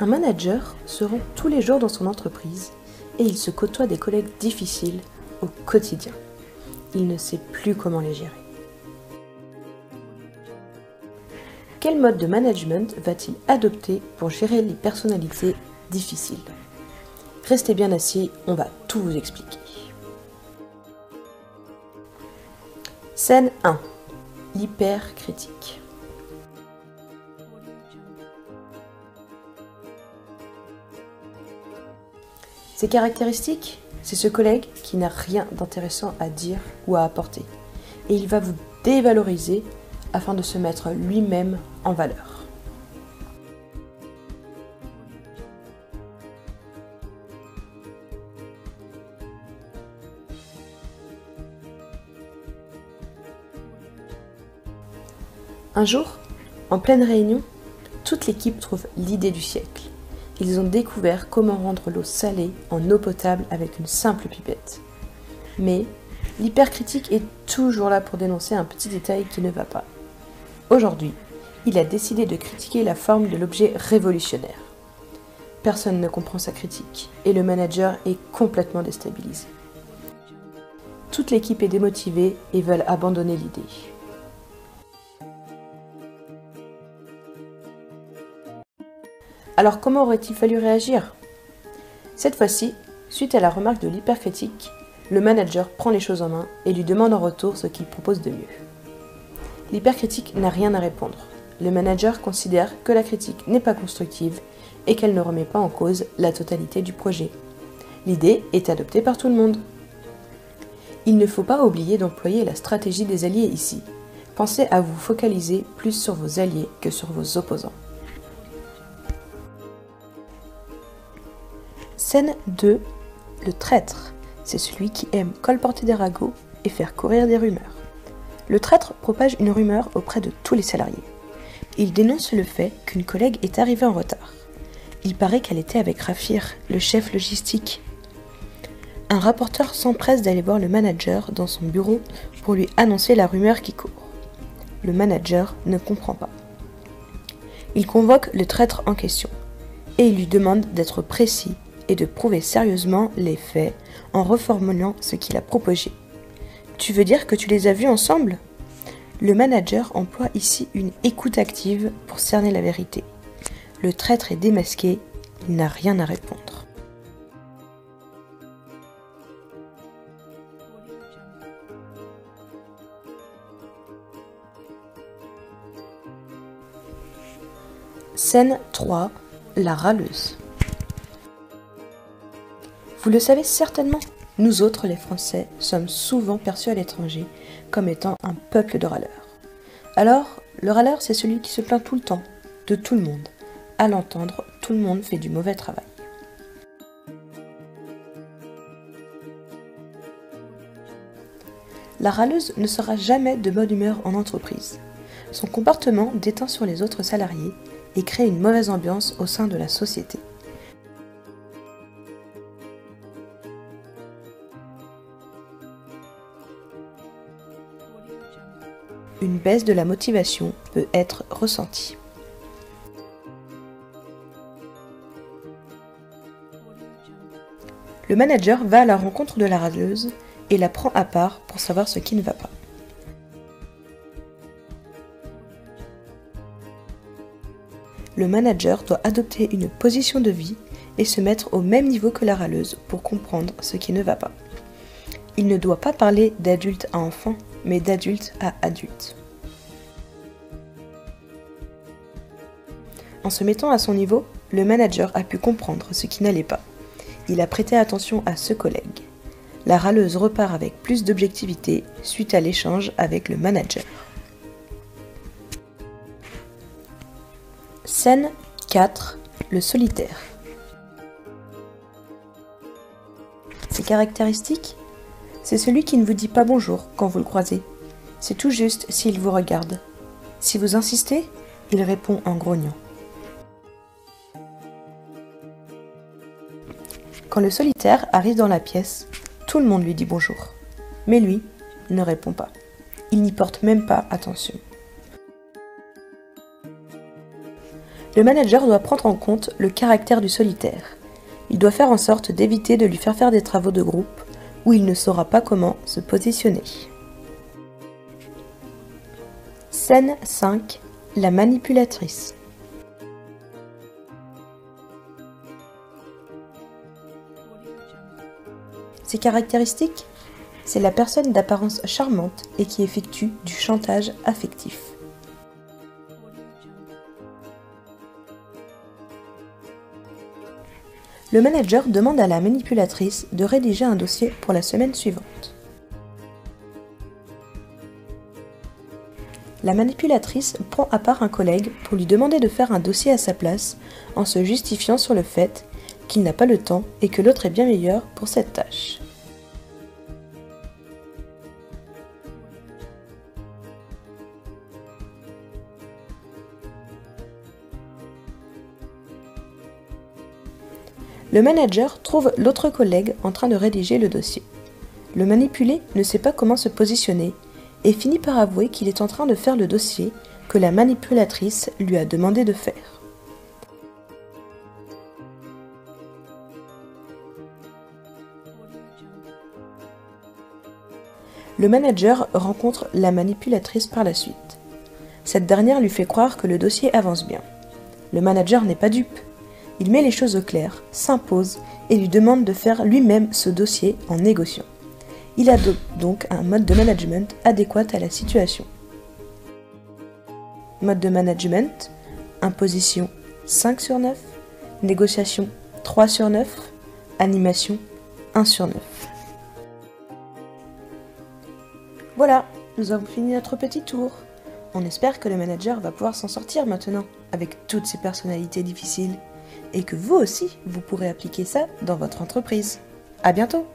Un manager se rend tous les jours dans son entreprise et il se côtoie des collègues difficiles au quotidien. Il ne sait plus comment les gérer. Quel mode de management va-t-il adopter pour gérer les personnalités difficiles? Restez bien assis, on va tout vous expliquer. Scène 1. L'hypercritique. Ses caractéristiques, c'est ce collègue qui n'a rien d'intéressant à dire ou à apporter. Et il va vous dévaloriser afin de se mettre lui-même en valeur. Un jour, en pleine réunion, toute l'équipe trouve l'idée du siècle. Ils ont découvert comment rendre l'eau salée en eau potable avec une simple pipette. Mais l'hypercritique est toujours là pour dénoncer un petit détail qui ne va pas. Aujourd'hui, il a décidé de critiquer la forme de l'objet révolutionnaire. Personne ne comprend sa critique et le manager est complètement déstabilisé. Toute l'équipe est démotivée et veulent abandonner l'idée. Alors comment aurait-il fallu réagir? Cette fois-ci, suite à la remarque de l'hypercritique, le manager prend les choses en main et lui demande en retour ce qu'il propose de mieux. L'hypercritique n'a rien à répondre. Le manager considère que la critique n'est pas constructive et qu'elle ne remet pas en cause la totalité du projet. L'idée est adoptée par tout le monde. Il ne faut pas oublier d'employer la stratégie des alliés ici. Pensez à vous focaliser plus sur vos alliés que sur vos opposants. Scène 2. Le traître. C'est celui qui aime colporter des ragots et faire courir des rumeurs. Le traître propage une rumeur auprès de tous les salariés. Il dénonce le fait qu'une collègue est arrivée en retard. Il paraît qu'elle était avec Rafir, le chef logistique. Un rapporteur s'empresse d'aller voir le manager dans son bureau pour lui annoncer la rumeur qui court. Le manager ne comprend pas. Il convoque le traître en question et il lui demande d'être précis et de prouver sérieusement les faits en reformulant ce qu'il a proposé. Tu veux dire que tu les as vus ensemble? Le manager emploie ici une écoute active pour cerner la vérité. Le traître est démasqué, il n'a rien à répondre. Scène 3. La râleuse. Vous le savez certainement, nous autres les Français sommes souvent perçus à l'étranger comme étant un peuple de râleurs. Alors, le râleur c'est celui qui se plaint tout le temps, de tout le monde. À l'entendre, tout le monde fait du mauvais travail. La râleuse ne sera jamais de bonne humeur en entreprise. Son comportement déteint sur les autres salariés et crée une mauvaise ambiance au sein de la société. Une baisse de la motivation peut être ressentie. Le manager va à la rencontre de la râleuse et la prend à part pour savoir ce qui ne va pas. Le manager doit adopter une position de vie et se mettre au même niveau que la râleuse pour comprendre ce qui ne va pas. Il ne doit pas parler d'adulte à enfant, mais d'adulte à adulte. En se mettant à son niveau, le manager a pu comprendre ce qui n'allait pas. Il a prêté attention à ce collègue. La râleuse repart avec plus d'objectivité suite à l'échange avec le manager. Scène 4. Le solitaire. Ses caractéristiques? C'est celui qui ne vous dit pas bonjour quand vous le croisez. C'est tout juste s'il vous regarde. Si vous insistez, il répond en grognant. Quand le solitaire arrive dans la pièce, tout le monde lui dit bonjour. Mais lui ne répond pas. Il n'y porte même pas attention. Le manager doit prendre en compte le caractère du solitaire. Il doit faire en sorte d'éviter de lui faire des travaux de groupe où il ne saura pas comment se positionner. Scène 5. La manipulatrice. Ses caractéristiques? C'est la personne d'apparence charmante et qui effectue du chantage affectif. Le manager demande à la manipulatrice de rédiger un dossier pour la semaine suivante. La manipulatrice prend à part un collègue pour lui demander de faire un dossier à sa place en se justifiant sur le fait qu'il n'a pas le temps et que l'autre est bien meilleur pour cette tâche. Le manager trouve l'autre collègue en train de rédiger le dossier. Le manipulé ne sait pas comment se positionner et finit par avouer qu'il est en train de faire le dossier que la manipulatrice lui a demandé de faire. Le manager rencontre la manipulatrice par la suite. Cette dernière lui fait croire que le dossier avance bien. Le manager n'est pas dupe. Il met les choses au clair, s'impose et lui demande de faire lui-même ce dossier en négociant. Il adopte donc un mode de management adéquat à la situation. Mode de management, imposition 5 sur 9, négociation 3 sur 9, animation 1 sur 9. Voilà, nous avons fini notre petit tour. On espère que le manager va pouvoir s'en sortir maintenant, avec toutes ces personnalités difficiles. Et que vous aussi, vous pourrez appliquer ça dans votre entreprise. À bientôt!